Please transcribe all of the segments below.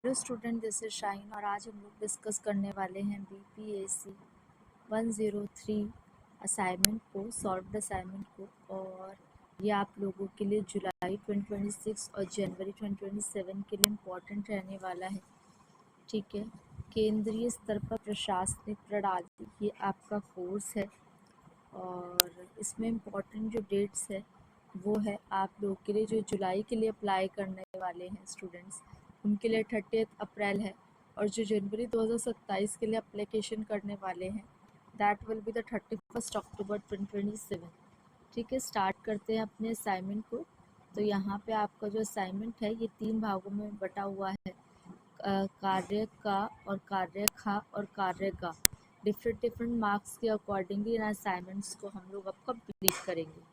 Hello student, this is Shaheen और आज हम लोग डिस्कस करने वाले हैं बीपीएससी 103 असाइनमेंट को, सॉल्व्ड असाइनमेंट को। और ये आप लोगों के लिए जुलाई 2026 और जनवरी 2027 के लिए इम्पोर्टेंट रहने वाला है। ठीक है, केंद्रीय स्तर पर प्रशासनिक प्रणाली ये आपका कोर्स है और इसमें इम्पोर्टेंट जो डेट्स है वो है आप लोगों के लिए जो जुलाई के लिए अप्लाई करने वाले हैं स्टूडेंट्स, उनके लिए 30 अप्रैल है। और जो जनवरी 2027 के लिए अप्लीकेशन करने वाले हैं दैट विल बी द 31 अक्टूबर 2027। ठीक है, स्टार्ट करते हैं अपने असाइनमेंट को। तो यहाँ पे आपका जो असाइनमेंट है ये 3 भागों में बटा हुआ है, कार्य का और कार्य खा और कार्य का। डिफरेंट मार्क्स के अकॉर्डिंगली इन असाइनमेंट्स को हम लोग अब कंप्लीट करेंगे।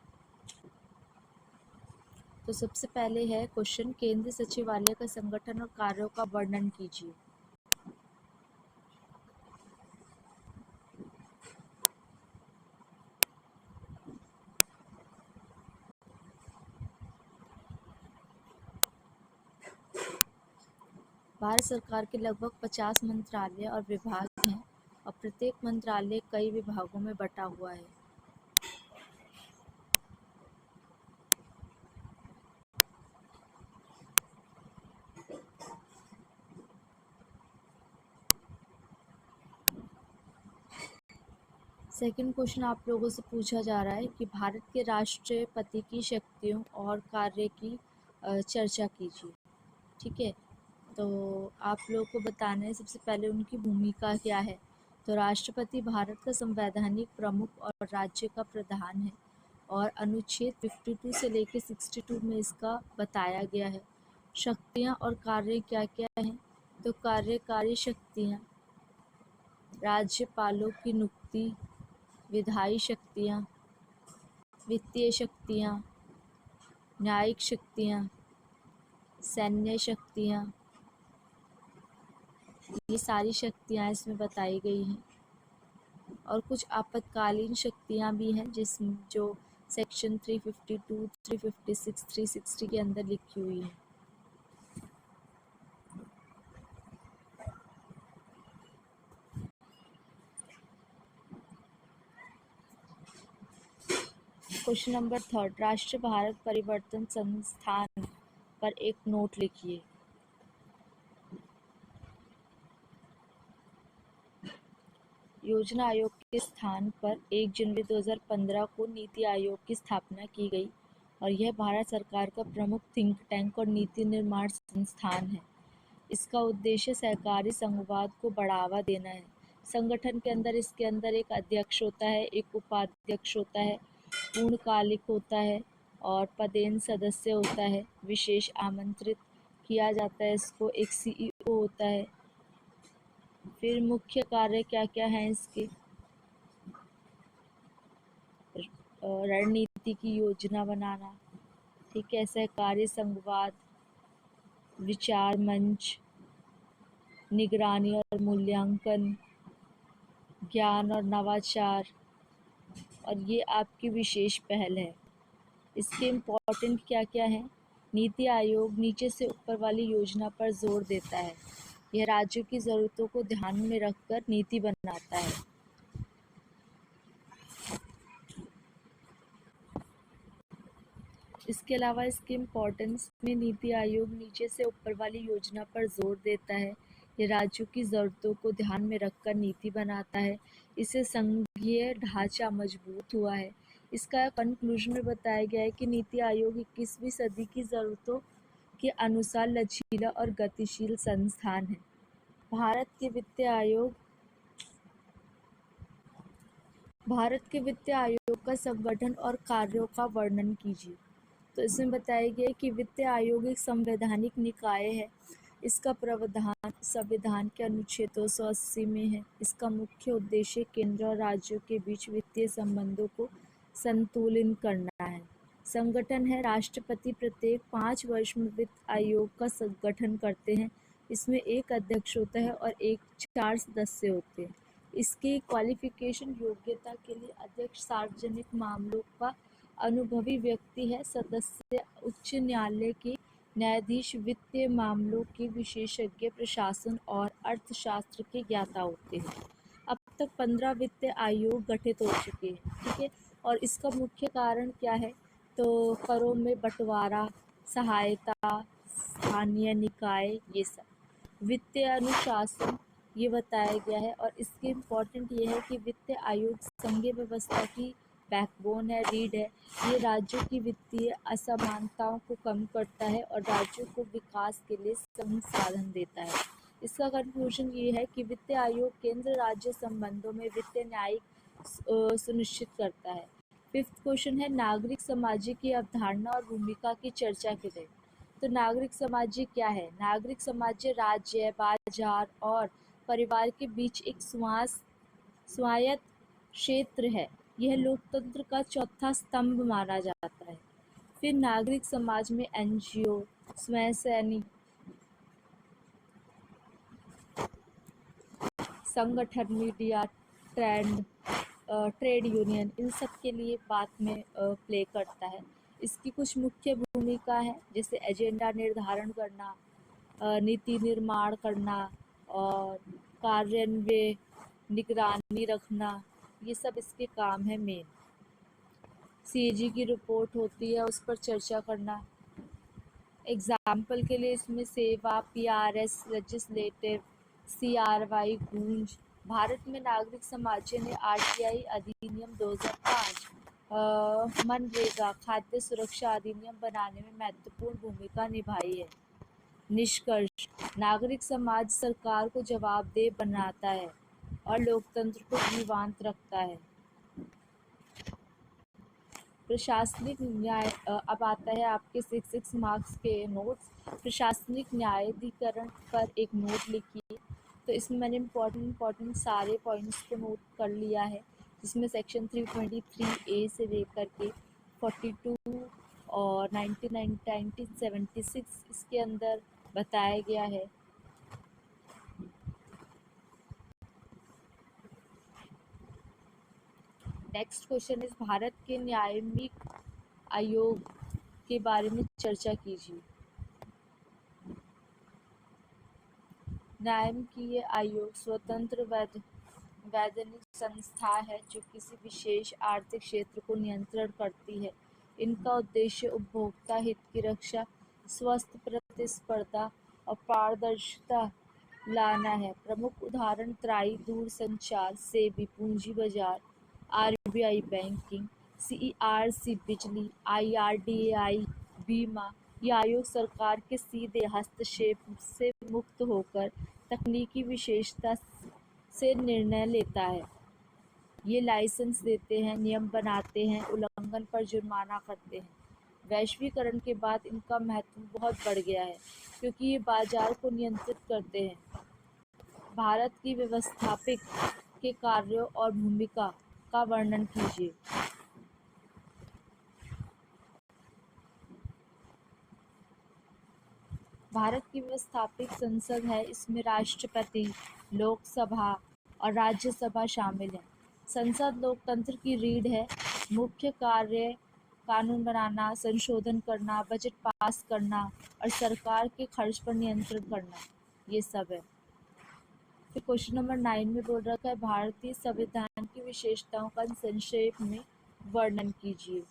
तो सबसे पहले है क्वेश्चन, केंद्रीय सचिवालय का संगठन और कार्यों का वर्णन कीजिए। भारत सरकार के लगभग 50 मंत्रालय और विभाग हैं और प्रत्येक मंत्रालय कई विभागों में बटा हुआ है। सेकंड क्वेश्चन आप लोगों से पूछा जा रहा है कि भारत के राष्ट्रपति की शक्तियों और कार्य की चर्चा कीजिए। ठीक है, तो आप लोगों को बताना है सबसे पहले उनकी भूमिका क्या है। तो राष्ट्रपति भारत का संवैधानिक प्रमुख और राज्य का प्रधान है और अनुच्छेद 52 से लेकर 62 में इसका बताया गया है। शक्तियाँ और कार्य क्या क्या हैं, तो कार्यकारी शक्तियाँ, राज्यपालों की नियुक्ति, विधायी शक्तियाँ, वित्तीय शक्तियाँ, न्यायिक शक्तियाँ, सैन्य शक्तियाँ, ये सारी शक्तियाँ इसमें बताई गई हैं। और कुछ आपातकालीन शक्तियाँ भी हैं जिसमें जो सेक्शन 352, 356, 360 के अंदर लिखी हुई है। क्वेश्चन नंबर 3, राष्ट्रीय भारत परिवर्तन संस्थान पर एक नोट लिखिए। योजना आयोग के स्थान पर 1 जनवरी 2015 को नीति आयोग की स्थापना की गई और यह भारत सरकार का प्रमुख थिंक टैंक और नीति निर्माण संस्थान है। इसका उद्देश्य सहकारी संघवाद को बढ़ावा देना है। संगठन के अंदर इसके अंदर एक अध्यक्ष होता है, एक उपाध्यक्ष होता है, पूर्णकालिक होता है और पदेन सदस्य होता है। विशेष आमंत्रित किया जाता है इसको, एक सीईओ होता है। फिर मुख्य कार्य क्या क्या हैं इसके, रणनीति की योजना बनाना, ठीक है, सहकारी संघवाद, विचार मंच, निगरानी और मूल्यांकन, ज्ञान और नवाचार, और ये आपकी विशेष पहल है। इसके इम्पोर्टेंट क्या क्या हैं, नीति आयोग नीचे से ऊपर वाली योजना पर जोर देता है। यह राज्यों की ज़रूरतों को ध्यान में रखकर नीति बनाता है। इसके अलावा इसके इम्पोर्टेंस में नीति आयोग नीचे से ऊपर वाली योजना पर जोर देता है। ये राज्यों की ज़रूरतों को ध्यान में रखकर नीति बनाता है। इससे संघीय ढांचा मजबूत हुआ है। इसका कंक्लूजन में बताया गया है कि नीति आयोग 21वीं सदी की ज़रूरतों के अनुसार लचीला और गतिशील संस्थान है। भारत के वित्त आयोग का संगठन और कार्यों का वर्णन कीजिए। तो इसमें बताया गया है कि वित्त आयोग एक संवैधानिक निकाय है। इसका प्रावधान संविधान के अनुच्छेद 280 में है। इसका मुख्य उद्देश्य केंद्र और राज्यों के बीच वित्तीय संबंधों को संतुलित करना है। संगठन है, राष्ट्रपति प्रत्येक 5 वर्ष में वित्त आयोग का गठन करते हैं। इसमें एक अध्यक्ष होता है और 4 सदस्य होते हैं। इसकी क्वालिफिकेशन, योग्यता के लिए अध्यक्ष सार्वजनिक मामलों का अनुभवी व्यक्ति है। सदस्य उच्च न्यायालय के न्यायाधीश वित्तीय मामलों के विशेषज्ञ, प्रशासन और अर्थशास्त्र के ज्ञाता होते हैं। अब तक 15 वित्तीय आयोग गठित हो चुके हैं, ठीक है। और इसका मुख्य कारण क्या है? तो करों में बंटवारा, सहायता, स्थानीय निकाय, ये सब वित्तीय अनुशासन ये बताया गया है। और इसके इम्पोर्टेंट ये है कि वित्तीय आयोग संघीय व्यवस्था की बैकबोन है, रीढ़ है। ये राज्यों की वित्तीय असमानताओं को कम करता है और राज्यों को विकास के लिए संसाधन देता है। इसका कंक्लूजन ये है कि वित्तीय आयोग केंद्र राज्य संबंधों में वित्तीय न्याय सुनिश्चित करता है। 5th क्वेश्चन है, नागरिक समाज की अवधारणा और भूमिका की चर्चा करें। तो नागरिक समाज क्या है? नागरिक समाज राज्य, बाजार और परिवार के बीच एक स्वायत्त क्षेत्र है। यह लोकतंत्र का चौथा स्तंभ माना जाता है। फिर नागरिक समाज में एनजीओ, स्वयंसेवी संगठन, मीडिया, ट्रेड यूनियन, इन सब के लिए बात में प्ले करता है। इसकी कुछ मुख्य भूमिका है, जैसे एजेंडा निर्धारण करना, नीति निर्माण करना और कार्यान्वयन, निगरानी रखना, ये सब इसके काम है मेन। सीएजी की रिपोर्ट होती है, उस पर चर्चा करना। एग्जाम्पल के लिए इसमें सेवा, पीआरएस, लेजिस्लेटिव, सीआरवाई, गूंज। भारत में नागरिक समाज ने आरटीआई अधिनियम 2005, मनरेगा, खाद्य सुरक्षा अधिनियम बनाने में महत्वपूर्ण भूमिका निभाई है। निष्कर्ष, नागरिक समाज सरकार को जवाबदेह बनाता है और लोकतंत्र को जीवंत रखता है। प्रशासनिक न्याय, अब आता है आपके 6 मार्क्स के नोट्स। प्रशासनिक न्यायाधिकरण पर एक नोट लिखिए। तो इसमें मैंने इम्पोर्टेंट सारे पॉइंट्स को नोट कर लिया है, जिसमें सेक्शन 323A से लेकर के 42 और 1976 इसके अंदर बताया गया है। नेक्स्ट क्वेश्चन इस भारत के न्यायिक आयोग के बारे में चर्चा कीजिए। न्यायिक आयोग स्वतंत्र वैधानिक संस्था है जो किसी विशेष आर्थिक क्षेत्र को नियंत्रण करती है। इनका उद्देश्य उपभोक्ता हित की रक्षा, स्वस्थ प्रतिस्पर्धा और पारदर्शिता लाना है। प्रमुख उदाहरण त्राई, दूरसंचार, सेबी, पूंजी बाजार, आरबीआई बैंकिंग, सीईआरसी बिजली, आईआरडीएआई बीमा। यह आयोग सरकार के सीधे हस्तक्षेप से मुक्त होकर तकनीकी विशेषता से निर्णय लेता है। ये लाइसेंस देते हैं, नियम बनाते हैं, उल्लंघन पर जुर्माना करते हैं। वैश्वीकरण के बाद इनका महत्व बहुत बढ़ गया है क्योंकि ये बाजार को नियंत्रित करते हैं। भारत की व्यवस्थापिक के कार्यों और भूमिका का वर्णन कीजिए। भारत की व्यवस्थापिक संसद है, इसमें राष्ट्रपति, लोकसभा और राज्यसभा शामिल है। संसद लोकतंत्र की रीढ़ है। मुख्य कार्य कानून बनाना, संशोधन करना, बजट पास करना और सरकार के खर्च पर नियंत्रण करना, ये सब है। फिर क्वेश्चन नंबर 9 में बोल रखा है, भारतीय संविधान की विशेषताओं का संक्षेप में वर्णन कीजिए।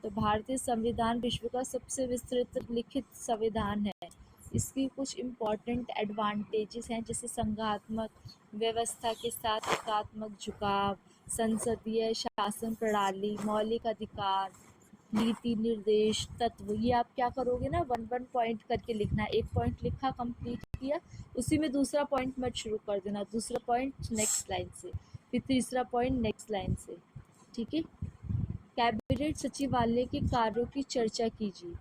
तो भारतीय संविधान विश्व का सबसे विस्तृत लिखित संविधान है। इसकी कुछ इम्पॉर्टेंट एडवांटेजेस हैं, जैसे संघात्मक व्यवस्था के साथ एकात्मक झुकाव, संसदीय शासन प्रणाली, मौलिक अधिकार, नीति निर्देश तत्व। ये आप क्या करोगे ना, 1 पॉइंट करके लिखना। एक पॉइंट लिखा, कंप्लीट किया, उसी में दूसरा पॉइंट मत शुरू कर देना। दूसरा पॉइंट नेक्स्ट लाइन से, फिर तीसरा पॉइंट नेक्स्ट लाइन से, ठीक है। कैबिनेट सचिवालय के कार्यों की चर्चा कीजिए।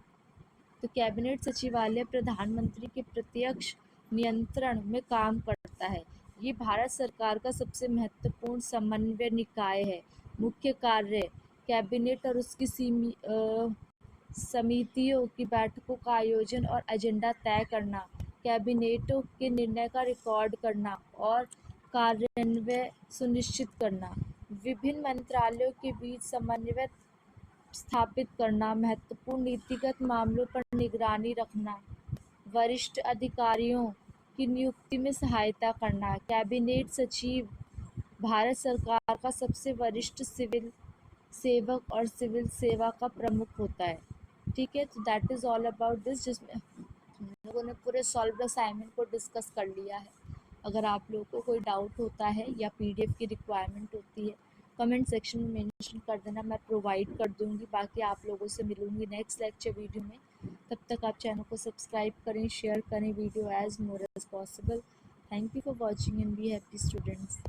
तो कैबिनेट सचिवालय प्रधानमंत्री के प्रत्यक्ष नियंत्रण में काम करता है। ये भारत सरकार का सबसे महत्वपूर्ण समन्वय निकाय है। मुख्य कार्य कैबिनेट और उसकी समितियों की बैठकों का आयोजन और एजेंडा तय करना, कैबिनेटों के निर्णय का रिकॉर्ड करना और कार्यान्वयन सुनिश्चित करना, विभिन्न मंत्रालयों के बीच समन्वय स्थापित करना, महत्वपूर्ण नीतिगत मामलों पर निगरानी रखना, वरिष्ठ अधिकारियों की नियुक्ति में सहायता करना। कैबिनेट सचिव भारत सरकार का सबसे वरिष्ठ सिविल सेवक और सिविल सेवा का प्रमुख होता है। ठीक है, तो that is all about this, जिसमें हम लोगों ने पूरे सॉल्व असाइनमेंट को डिस्कस कर लिया है। अगर आप लोगों को कोई डाउट होता है या पीडीएफ की रिक्वायरमेंट होती है, कमेंट सेक्शन में मेंशन कर देना, मैं प्रोवाइड कर दूंगी। बाकी आप लोगों से मिलूंगी नेक्स्ट लेक्चर वीडियो में। तब तक आप चैनल को सब्सक्राइब करें, शेयर करें video as more as possible. Thank you for watching and be happy students.